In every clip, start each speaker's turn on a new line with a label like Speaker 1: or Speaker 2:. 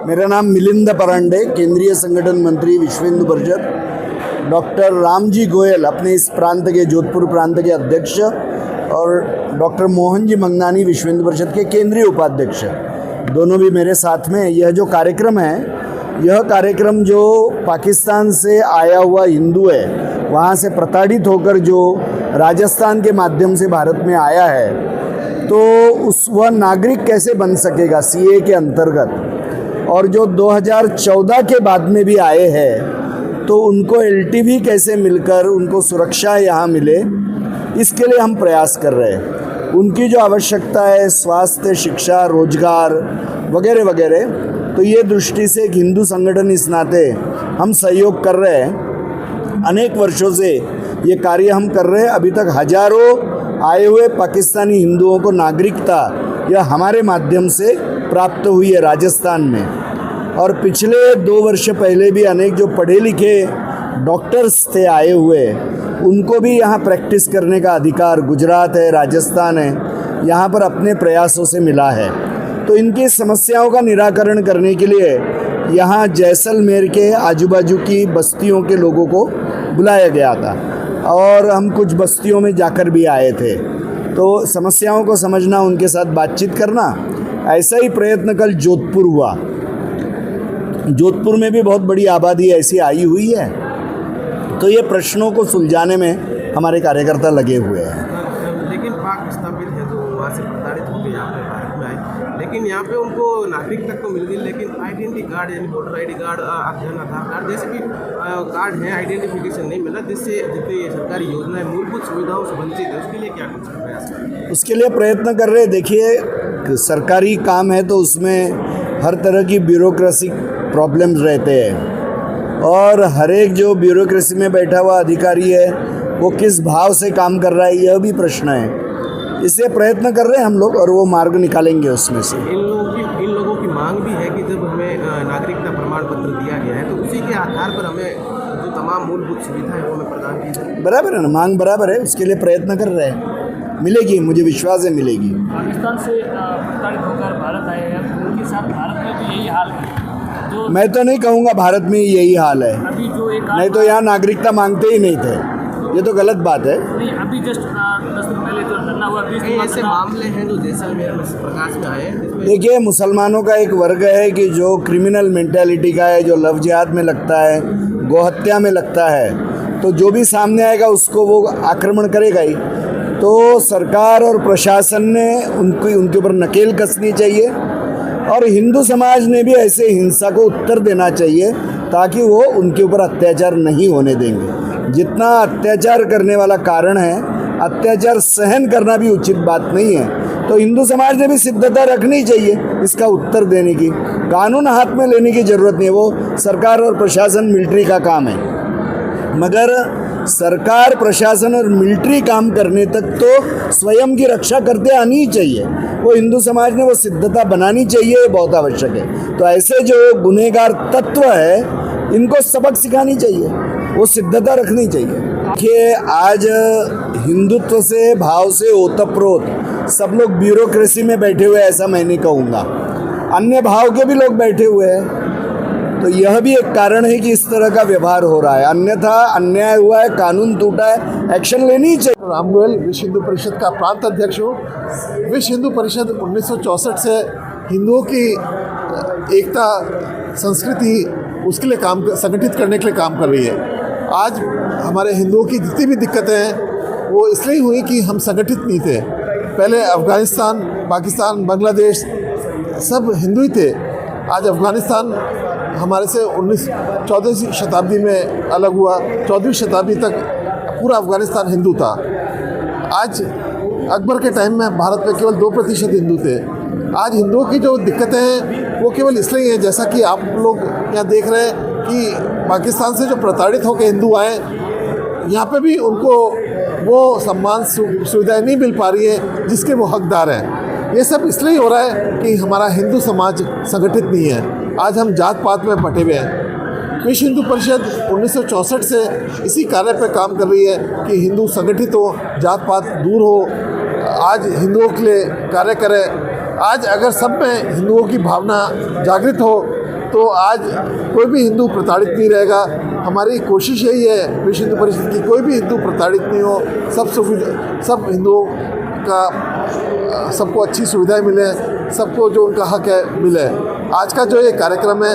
Speaker 1: मेरा नाम मिलिंद परांडे, केंद्रीय संगठन मंत्री विश्व हिंदू परिषद। डॉक्टर रामजी गोयल अपने इस प्रांत के, जोधपुर प्रांत के अध्यक्ष, और डॉक्टर मोहन जी मंगनानी विश्व हिंदू परिषद के केंद्रीय उपाध्यक्ष, दोनों भी मेरे साथ में। यह जो कार्यक्रम है, यह कार्यक्रम जो पाकिस्तान से आया हुआ हिंदू है, वहाँ से प्रताड़ित होकर जो राजस्थान के माध्यम से भारत में आया है, तो वह नागरिक कैसे बन सकेगा सीए के अंतर्गत, और जो 2014 के बाद में भी आए हैं तो उनको एलटीवी कैसे मिलकर उनको सुरक्षा यहाँ मिले, इसके लिए हम प्रयास कर रहे हैं। उनकी जो आवश्यकता है स्वास्थ्य, शिक्षा, रोजगार वगैरह वगैरह, तो ये दृष्टि से एक हिंदू संगठन इस नाते हम सहयोग कर रहे हैं। अनेक वर्षों से ये कार्य हम कर रहे हैं। अभी तक हजारों आए हुए पाकिस्तानी हिंदुओं को नागरिकता यह हमारे माध्यम से प्राप्त हुई है राजस्थान में। और पिछले 2 वर्ष पहले भी अनेक जो पढ़े लिखे डॉक्टर्स थे आए हुए, उनको भी यहाँ प्रैक्टिस करने का अधिकार गुजरात है, राजस्थान है, यहाँ पर अपने प्रयासों से मिला है। तो इनकी समस्याओं का निराकरण करने के लिए यहाँ जैसलमेर के आजू बाजू की बस्तियों के लोगों को बुलाया गया था, और हम कुछ बस्तियों में जाकर भी आए थे। तो समस्याओं को समझना, उनके साथ बातचीत करना, ऐसा ही प्रयत्न कल जोधपुर हुआ। जोधपुर में भी बहुत बड़ी आबादी ऐसी आई हुई है, तो ये प्रश्नों को सुलझाने में हमारे कार्यकर्ता लगे हुए हैं।
Speaker 2: लेकिन पाक स्थापित है तो वहाँ से प्रताड़ित होकर यहाँ पे भारत में आए, लेकिन यहाँ पे उनको नागरिकता तो मिल गई, लेकिन आइडेंटिटी कार्ड यानी वोटर आईडी कार्ड, आधार कार्ड जैसे भी कार्ड है, आइडेंटिफिकेशन नहीं मिला, जिससे जितनी ये सरकारी योजनाएं मूलभूत सुविधाओं से वंचित है। उसके लिए क्या कुछ प्रयास कर रहे हैं? उसके लिए
Speaker 1: प्रयत्न कर रहे हैं। देखिए, सरकारी काम है तो उसमें हर तरह की ब्यूरोक्रेसी प्रॉब्लम्स रहते हैं, और हर एक जो ब्यूरोक्रेसी में बैठा हुआ अधिकारी है वो किस भाव से काम कर रहा है, यह भी प्रश्न है। इससे प्रयत्न कर रहे हैं हम लोग, और वो मार्ग निकालेंगे उसमें से।
Speaker 2: इन लोगों की मांग भी है कि जब हमें नागरिकता प्रमाण पत्र दिया गया है तो उसी के आधार पर हमें जो तमाम मूलभूत सुविधाएं वो हमें प्रदान की जाए।
Speaker 1: बराबर है ना, मांग बराबर है, उसके लिए प्रयत्न कर रहे हैं। मिलेगी, मुझे विश्वास है मिलेगी।
Speaker 3: पाकिस्तान से प्रताड़ित होकर भारत आए हैं, उनके साथ भारत में भी यही हाल है।
Speaker 1: मैं तो नहीं कहूँगा भारत में यही हाल है,
Speaker 3: अभी जो एक
Speaker 1: नहीं तो यहाँ नागरिकता मांगते ही नहीं थे, ये तो गलत बात है।
Speaker 3: नहीं, अभी जस्ट 10 दिन पहले जो धरना हुआ,
Speaker 2: ऐसे मामले हैं जो जैसलमेर में प्रकाश में आए हैं।
Speaker 1: देखिए, मुसलमानों का एक वर्ग है कि जो क्रिमिनल मेंटालिटी का है, जो लव जिहाद में लगता है, गोहत्या में लगता है, तो जो भी सामने आएगा उसको वो आक्रमण करेगा ही। तो सरकार और प्रशासन ने उनके ऊपर नकेल कसनी चाहिए, और हिंदू समाज ने भी ऐसे हिंसा को उत्तर देना चाहिए, ताकि वो उनके ऊपर अत्याचार नहीं होने देंगे। जितना अत्याचार करने वाला कारण है, अत्याचार सहन करना भी उचित बात नहीं है। तो हिंदू समाज ने भी सिद्धता रखनी चाहिए इसका उत्तर देने की। कानून हाथ में लेने की ज़रूरत नहीं है, वो सरकार और प्रशासन, मिलिट्री का काम है। मगर सरकार, प्रशासन और मिलिट्री काम करने तक तो स्वयं की रक्षा करते आनी ही चाहिए। वो हिंदू समाज ने वो सिद्धता बनानी चाहिए, ये बहुत आवश्यक है। तो ऐसे जो गुनहगार तत्व है, इनको सबक सिखानी चाहिए, वो सिद्धता रखनी चाहिए। देखिए, आज हिंदुत्व से, भाव से ओतप्रोत सब लोग ब्यूरोक्रेसी में बैठे हुए, ऐसा मैं नहीं कहूँगा। अन्य भाव के भी लोग बैठे हुए हैं, तो यह भी एक कारण है कि इस तरह का व्यवहार हो रहा है। अन्यथा अन्याय हुआ है, कानून टूटा है, एक्शन लेनी ही चाहिए।
Speaker 4: राम गोयल विश्व हिंदू परिषद का प्रांत अध्यक्ष हूँ। विश्व हिंदू परिषद 1964 से हिंदुओं की एकता, संस्कृति, उसके लिए संगठित करने के लिए काम कर रही है। आज हमारे हिंदुओं की जितनी भी दिक्कतें हैं वो इसलिए हुई कि हम संगठित नहीं थे। पहले अफ़गानिस्तान, पाकिस्तान, बांग्लादेश सब हिंदू ही थे। आज अफ़गानिस्तान हमारे से 14वीं शताब्दी में अलग हुआ। 14वीं शताब्दी तक पूरा अफ़गानिस्तान हिंदू था। आज अकबर के टाइम में भारत में केवल 2% हिंदू थे। आज हिंदुओं की जो दिक्कतें हैं वो केवल इसलिए हैं, जैसा कि आप लोग यहाँ देख रहे हैं कि पाकिस्तान से जो प्रताड़ित होकर हिंदू आए, यहाँ पे भी उनको वो सम्मान सुविधाएं नहीं मिल पा रही है जिसके वो हकदार हैं। ये सब इसलिए हो रहा है कि हमारा हिंदू समाज संगठित नहीं है। आज हम जात पात में बटे हुए हैं। विश्व हिंदू परिषद 1964 से इसी कार्य पर काम कर रही है कि हिंदू संगठित हो, जात पात दूर हो, आज हिंदुओं के लिए कार्य करें। आज अगर सब में हिंदुओं की भावना जागृत हो तो आज कोई भी हिंदू प्रताड़ित नहीं रहेगा। हमारी कोशिश यही है विश्व हिंदू परिषद की, कोई भी हिंदू प्रताड़ित नहीं हो, सब हिंदुओं का सबको अच्छी सुविधाएं मिले, सबको जो उनका हक है मिले। आज का जो ये कार्यक्रम है,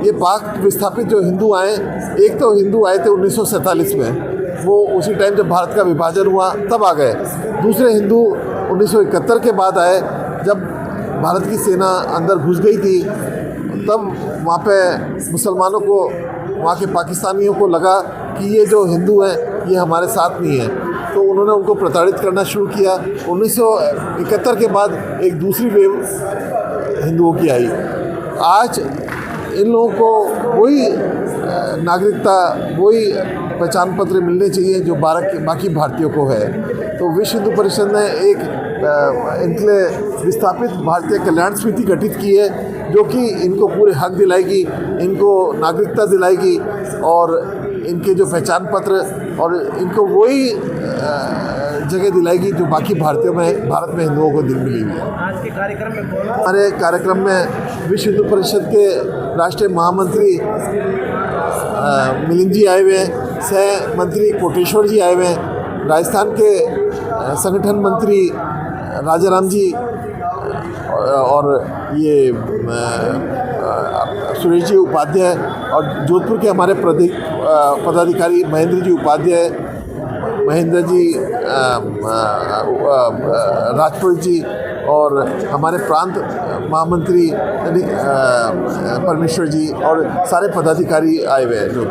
Speaker 4: ये पाक विस्थापित जो हिंदू आए, एक तो हिंदू आए थे 1947 में, वो उसी टाइम जब भारत का विभाजन हुआ तब आ गए। दूसरे हिंदू 1971 के बाद आए, जब भारत की सेना अंदर घुस गई थी, तब वहाँ पे मुसलमानों को, वहाँ के पाकिस्तानियों को लगा कि ये जो हिंदू हैं ये हमारे साथ नहीं है, तो उन्होंने उनको प्रताड़ित करना शुरू किया। 1971 के बाद एक दूसरी वेव हिंदुओं की आई। आज इन लोगों को वही नागरिकता, वही पहचान पत्र मिलने चाहिए जो बाकी भारतीयों को है। तो विश्व हिंदू परिषद ने एक इनके लिए विस्थापित भारतीय कल्याण समिति गठित की है, जो कि इनको पूरे हक दिलाएगी, इनको नागरिकता दिलाएगी और इनके जो पहचान पत्र और इनको वही जगह दिलाएगी जो बाकी भारत में हिंदुओं को मिली हुई है।
Speaker 2: आज के कार्यक्रम में कौन?
Speaker 4: हमारे कार्यक्रम में विश्व हिंदू परिषद के राष्ट्रीय महामंत्री मिलिंद जी आए हुए हैं, सह मंत्री कोटेश्वर जी आए हुए हैं, राजस्थान के संगठन मंत्री राजाराम जी और ये सुरेश जी उपाध्याय और जोधपुर के हमारे पदाधिकारी महेंद्र जी उपाध्याय, महेंद्र जी राजपुर जी और हमारे प्रांत महामंत्री परमेश्वर जी और सारे पदाधिकारी आए हुए हैं। जो